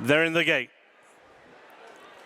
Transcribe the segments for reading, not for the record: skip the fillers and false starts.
They're in the gate.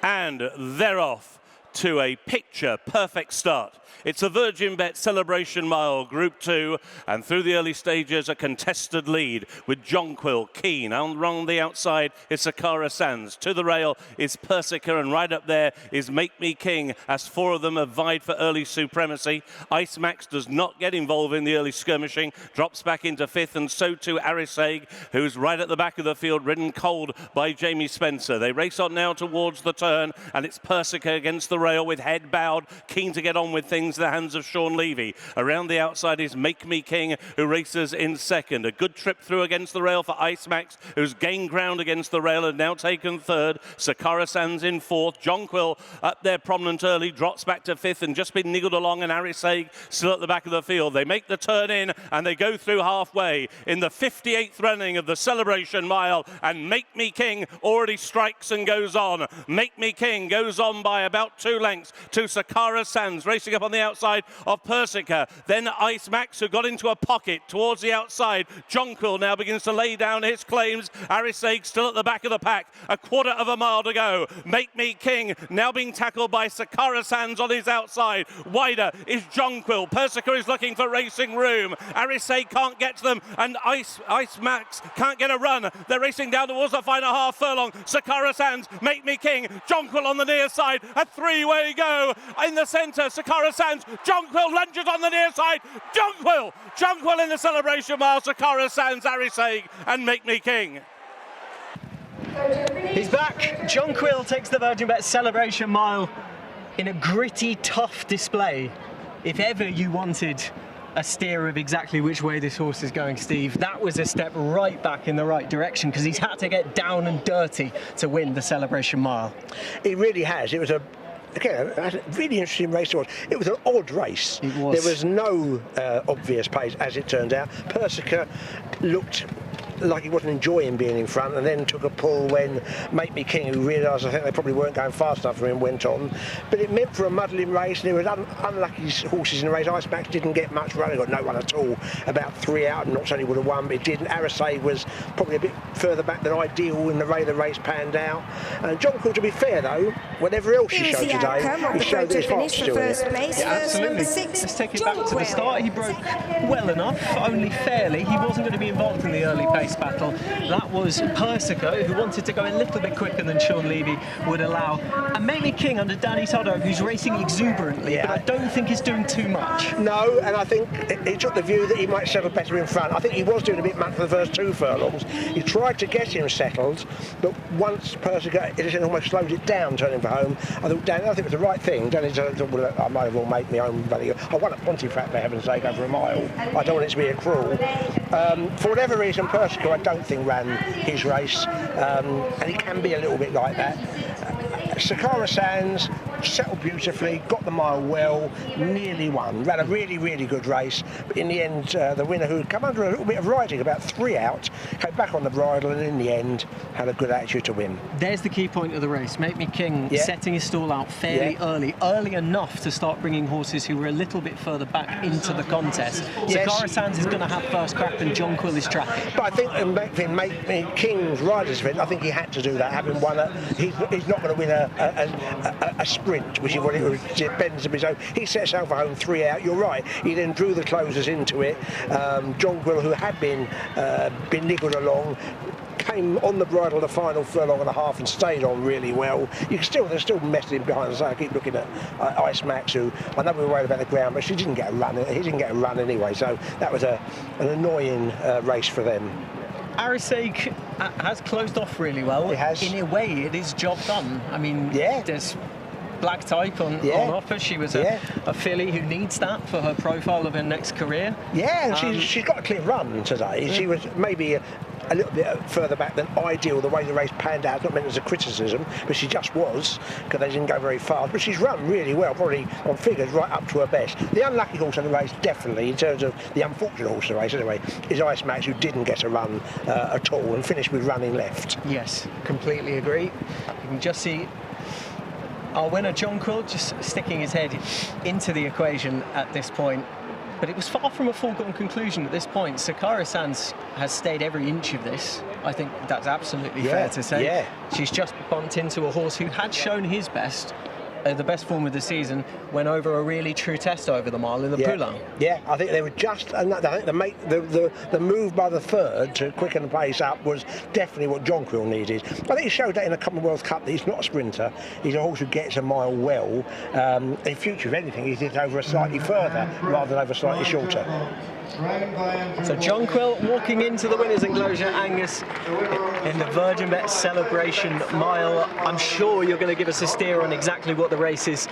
And they're off to a picture-perfect start. It's a Virgin Bet Celebration Mile Group 2, and through the early stages, a contested lead with Jonquil, Keane. Along the outside is Saqqara Sands. To the rail is Persica, and right up there is Make Me King, as four of them have vied for early supremacy. Ice Max does not get involved in the early skirmishing, drops back into fifth, and so too Ariseg, who's right at the back of the field, ridden cold by Jamie Spencer. They race on now towards the turn, and it's Persica against the rail with head bowed, keen to get on with things. The hands of Sean Levy. Around the outside is Make Me King, who races in second. A good trip through against the rail for Ice Max, who's gained ground against the rail and now taken third. Saqqara Sands in fourth. Jonquil up there prominent early, drops back to fifth and just been niggled along, and Ariseg still at the back of the field. They make the turn in and they go through halfway in the 58th running of the Celebration Mile, and Make Me King already strikes and goes on. Make Me King goes on by about 2 lengths to Saqqara Sands, racing up on the outside of Persica. Then Ice Max, who got into a pocket towards the outside. Jonquil now begins to lay down his claims. Ariseg still at the back of the pack. A quarter of a mile to go. Make Me King now being tackled by Saqqara Sands on his outside. Wider is Jonquil. Persica is looking for racing room. Ariseg can't get to them, and Ice Max can't get a run. They're racing down towards the final half furlong. Saqqara Sands, Make Me King, Jonquil on the near side. A three-way go in the centre. Saqqara Sands, Jonquil lunges on the near side. Jonquil in the Celebration Mile. Saqqara Sands, Ariseg, and Make Me King. He's back. Jonquil takes the Virgin Bet Celebration Mile in a gritty, tough display. If ever you wanted a steer of exactly which way this horse is going, Steve, that was a step right back in the right direction, because he's had to get down and dirty to win the Celebration Mile. He really has. It was a really interesting race. It was an odd race. It was. There was no obvious pace, as it turned out. Persica looked like he wasn't enjoying being in front, and then took a pull when Make Me King, who realised I think they probably weren't going fast enough for him, went on. But it meant for a muddling race. There was unlucky horses in the race. Ice Max didn't get much run. He got no one at all. About 3 out, and not certainly would have won, but it didn't. Ariseg was probably a bit further back than ideal in the way the race panned out. And Jonquil, to be fair though, whatever else he showed today, he showed his heart still in it. Yeah, absolutely. Let's take it back to the start. He broke well enough, only fairly. He wasn't going to be involved in the early pace battle. That was Persica, who wanted to go a little bit quicker than Sean Levy would allow. And Make Me King under Danny Soddo, who's racing exuberantly, but I don't think he's doing too much. No, and I think he took the view that he might settle better in front. I think he was doing a bit much for the first 2 furlongs. He tried to get him settled, but once Persica, it almost slowed it down, turning for home. I think it was the right thing. Danny thought, well, I might as well make my own money. I won at Pontefract, for heaven's sake, over a mile. I don't want it to be a cruel. For whatever reason, Persica, I don't think ran his race, and he can be a little bit like that. Saqqara Sands settled beautifully, got the mile well, nearly won. Ran a really, really good race, but in the end, the winner, who had come under a little bit of riding, about 3 out, came back on the bridle, and in the end, had a good attitude to win. There's the key point of the race. Make Me King setting his stall out fairly early enough to start bringing horses who were a little bit further back into the contest. Saqqara Sands is going to have first crack, and Jonquil is tracking. But I think in Make Me King's riders event, I think he had to do that, having won he's not going to win a sprint, which is what it depends on his own. He set himself at home 3 out. You're right. He then drew the closers into it. Jonquil, who had been niggled along, came on the bridle the final furlong and a half and stayed on really well. They're still messing behind us. I keep looking at Ice Max, who I know we were worried about the ground, but she didn't get a run. He didn't get a run anyway, so that was an annoying race for them. Ariseg has closed off really well. It has. In a way, it is job done. I mean, there's black type on offer. She was a filly who needs that for her profile of her next career. Yeah, and she's got a clear run today. She was maybe a little bit further back than ideal, the way the race panned out. Not meant as a criticism, but she just was, because they didn't go very fast. But she's run really well, probably on figures right up to her best. The unlucky horse of the race, definitely, in terms of the unfortunate horse of the race anyway, is Ice Max, who didn't get a run at all and finished with running left. Yes, completely agree. You can just see our winner, Jonquil, just sticking his head into the equation at this point. But it was far from a foregone conclusion at this point. Saqqara Sands has stayed every inch of this. I think that's absolutely fair to say. Yeah. She's just bumped into a horse who had shown his best, the best form of the season, went over a really true test over the mile in the Poulain. Yeah, I think they were just, and I think the move by the third to quicken the pace up was definitely what Jonquil needed. I think he showed that in the Commonwealth Cup that he's not a sprinter. He's a horse who gets a mile well. In future, if anything, he's hit over a slightly further rather than over slightly shorter. So Jonquil walking into the winners' enclosure, Angus, in the Virgin Bet Celebration Mile. I'm sure you're going to give us a steer on exactly what the race is,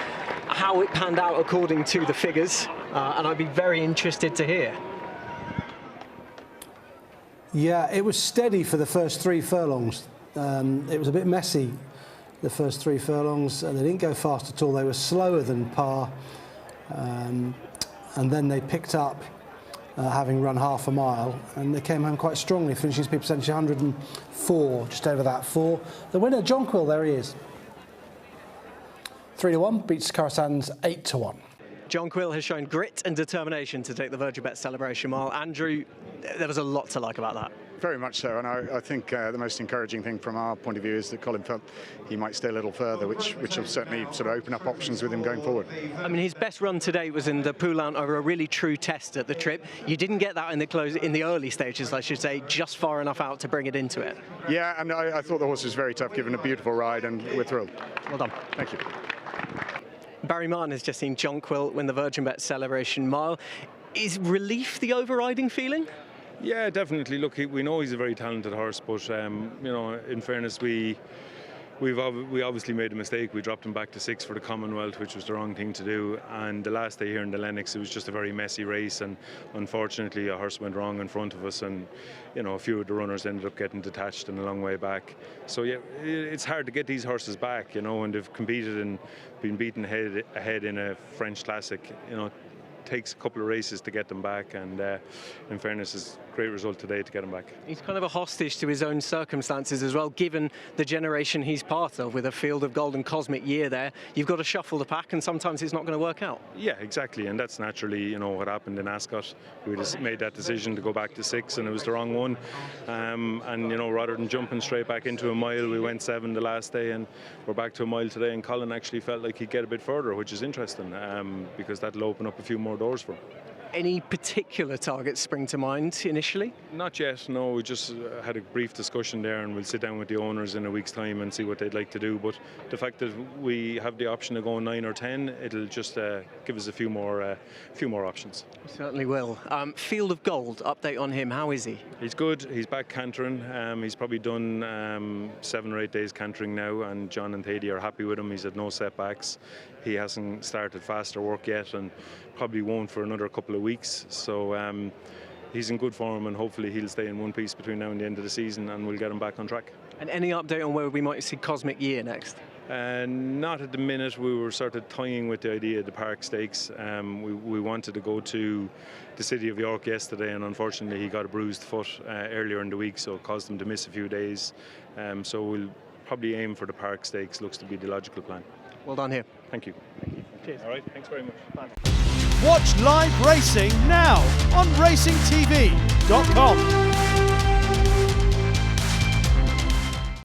how it panned out according to the figures, and I'd be very interested to hear. Yeah, it was steady for the first 3 furlongs. It was a bit messy, the first 3 furlongs. They didn't go fast at all. They were slower than par, and then they picked up, having run half a mile, and they came home quite strongly, finishing speed percentage 104, just over that 4. The winner, Jonquil, there he is. 3-1, beats Saqqara Sands 8-1. Jonquil has shown grit and determination to take the Virgin Bet Celebration Mile. Andrew, there was a lot to like about that. Very much so, and I think the most encouraging thing from our point of view is that Colin felt he might stay a little further, which will certainly sort of open up options with him going forward. I mean, his best run today was in the Poulain over a really true test at the trip. You didn't get that in the early stages, I should say, just far enough out to bring it into it. Yeah, and I thought the horse was very tough, given a beautiful ride, and we're thrilled. Well done. Thank you. Barry Martin has just seen Jonquil win the Virgin Bet Celebration Mile. Is relief the overriding feeling? Yeah, definitely. Look, we know he's a very talented horse, but you know, in fairness, we obviously made a mistake. We dropped him back to 6 for the Commonwealth, which was the wrong thing to do. And the last day here in the Lennox, it was just a very messy race, and unfortunately, a horse went wrong in front of us, and you know, a few of the runners ended up getting detached and a long way back. So yeah, it's hard to get these horses back, you know, and they've competed and been beaten ahead in a French Classic. You know, takes a couple of races to get them back, and in fairness, it's a great result today to get him back. He's kind of a hostage to his own circumstances as well, given the generation he's part of, with a Field of Gold and Cosmic year there. You've got to shuffle the pack, and sometimes it's not going to work out. Yeah, exactly, and that's naturally, you know, what happened in Ascot. We just made that decision to go back to 6, and it was the wrong one. And you know, rather than jumping straight back into a mile, we went 7 the last day, and we're back to a mile today. And Colin actually felt like he'd get a bit further, which is interesting, because that'll open up a few more doors for him. Any particular targets spring to mind initially? Not yet, no. We just had a brief discussion there, and we'll sit down with the owners in a week's time and see what they'd like to do. But the fact that we have the option of going 9 or 10, it'll just give us a few more options. We certainly will. Field of Gold, update on him. How is he? He's good. He's back cantering. He's probably done 7 or 8 days cantering now, and John and Thady are happy with him. He's had no setbacks. He hasn't started faster work yet, and probably won't for another couple of weeks. So he's in good form, and hopefully he'll stay in one piece between now and the end of the season, and we'll get him back on track. And any update on where we might see Cosmic Year next? Not at the minute. We were sort of toying with the idea of the Park Stakes. We wanted to go to the City of York yesterday, and unfortunately he got a bruised foot earlier in the week, so it caused him to miss a few days. So we'll probably aim for the Park Stakes. Looks to be the logical plan. Well done here. Thank you. Cheers. All right, thanks very much. Bye. Watch live racing now on racingtv.com.